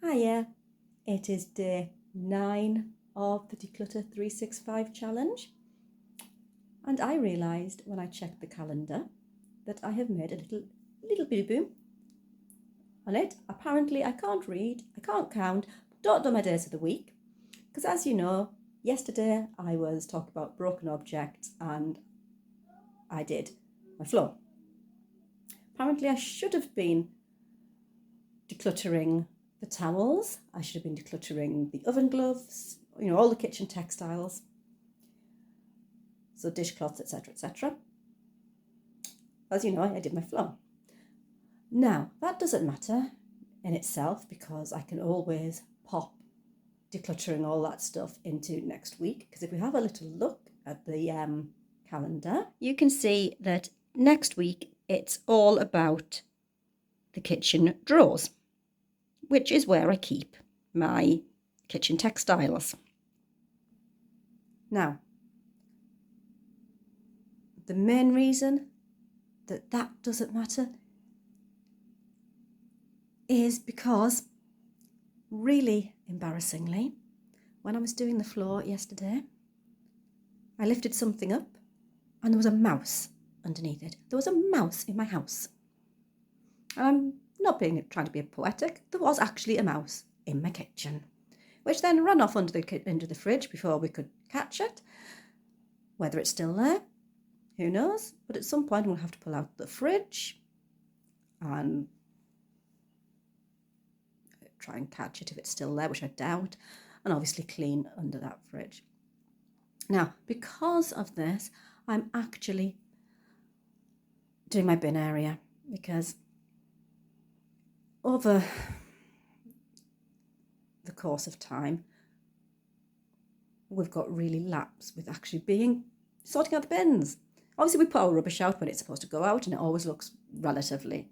Hiya, it is day 9 of the Declutter 365 challenge, and I realised when I checked the calendar that I have made a little boo-boo on it. Apparently I can't read, I can't count, don't know my days of the week, because as you know, yesterday I was talking about broken objects and I did my floor. Apparently I should have been decluttering the towels, I should have been decluttering the oven gloves, all the kitchen textiles, so dishcloths, etc. As you know, I did my floor. Now, that doesn't matter in itself because I can always pop decluttering all that stuff into next week, because if we have a little look at the calendar, you can see that next week it's all about the kitchen drawers, which is where I keep my kitchen textiles. Now, the main reason that doesn't matter is because, really embarrassingly, when I was doing the floor yesterday, I lifted something up and there was a mouse underneath it. There was a mouse in my house. And I'm not trying to be poetic, there was actually a mouse in my kitchen, which then ran off into the fridge before we could catch it. Whether it's still there, who knows? But at some point we'll have to pull out the fridge and try and catch it if it's still there, which I doubt, and obviously clean under that fridge. Now, because of this, I'm actually doing my bin area, because over the course of time, we've got really lax with actually sorting out the bins. Obviously, we put our rubbish out when it's supposed to go out, and it always looks relatively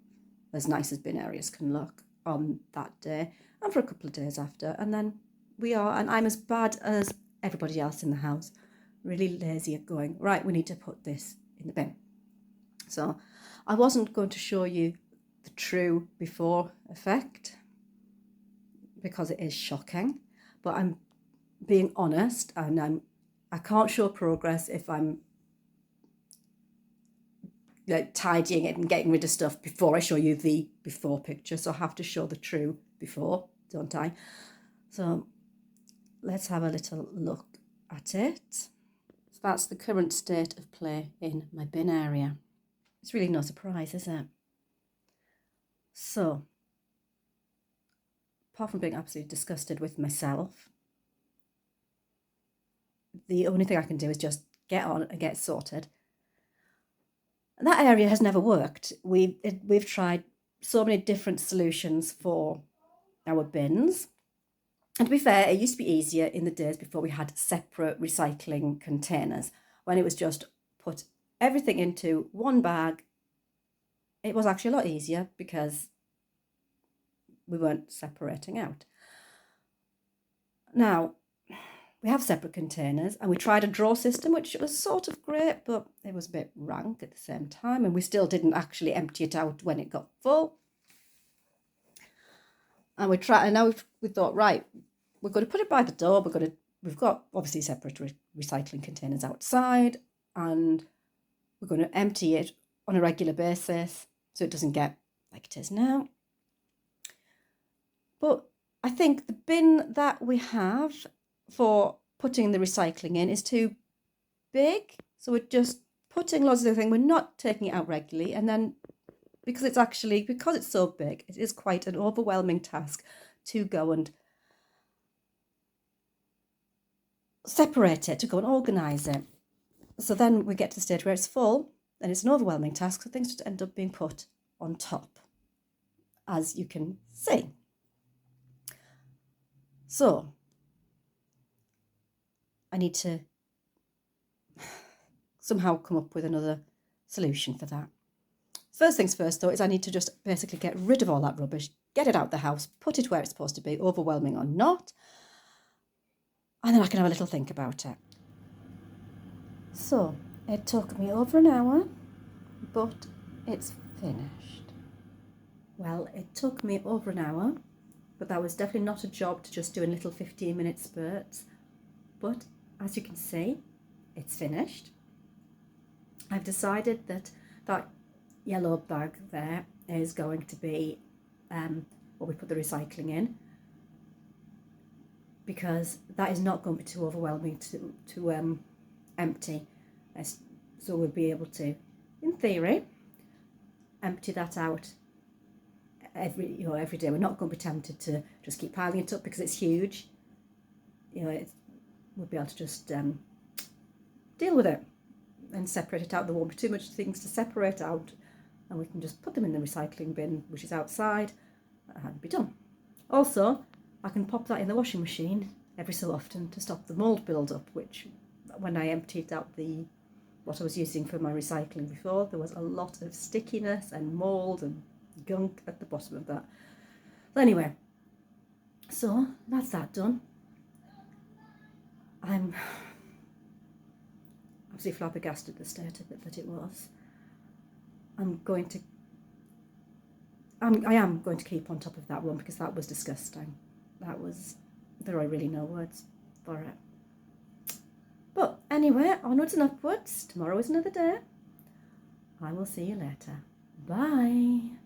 as nice as bin areas can look on that day and for a couple of days after. And then I'm as bad as everybody else in the house, really lazy at going, right, we need to put this in the bin. So I wasn't going to show you the true before effect because it is shocking, but I'm being honest, and I can't show progress if I'm tidying it and getting rid of stuff before I show you the before picture. So I have to show the true before, don't I? So let's have a little look at it. So that's the current state of play in my bin area. It's really no surprise, is it? So, apart from being absolutely disgusted with myself, the only thing I can do is just get on and get sorted. And that area has never worked. We've tried so many different solutions for our bins. And to be fair, it used to be easier in the days before we had separate recycling containers, when it was just put everything into one bag. It was actually a lot easier because we weren't separating out. Now, we have separate containers, and we tried a drawer system, which was sort of great, but it was a bit rank at the same time, and we still didn't actually empty it out when it got full. And now we thought, right, we're going to put it by the door. We've got obviously separate recycling containers outside, and we're going to empty it on a regular basis so it doesn't get like it is now. But I think the bin that we have for putting the recycling in is too big. So we're just putting lots of the thing. We're not taking it out regularly. And then because it's so big, it is quite an overwhelming task to go and separate it, to go and organise it. So then we get to the stage where it's full and it's an overwhelming task. So things just end up being put on top, as you can see. So I need to somehow come up with another solution for that. First things first, though, is I need to just basically get rid of all that rubbish, get it out of the house, put it where it's supposed to be, overwhelming or not, and then I can have a little think about it. So it took me over an hour, but it's finished. Well, it took me over an hour, But that was definitely not a job to just do in little 15-minute spurts. But as you can see, it's finished. I've decided that that yellow bag there is going to be what we put the recycling in, because that is not going to be too overwhelming to empty. So we'll be able to, in theory, empty that out every day. We're not going to be tempted to just keep piling it up because it's huge. We'll be able to just deal with it and separate it out. There won't be too much things to separate out, and we can just put them in the recycling bin, which is outside, and be done. Also, I can pop that in the washing machine every so often to stop the mould build up, which when I emptied out what I was using for my recycling before, there was a lot of stickiness and mould and gunk at the bottom of that. But anyway, so that's that done. I'm absolutely flabbergasted at the state of it that it was. I am going to keep on top of that one because that was disgusting. There are really no words for it. But anyway, onwards and upwards. Tomorrow is another day. I will see you later. Bye.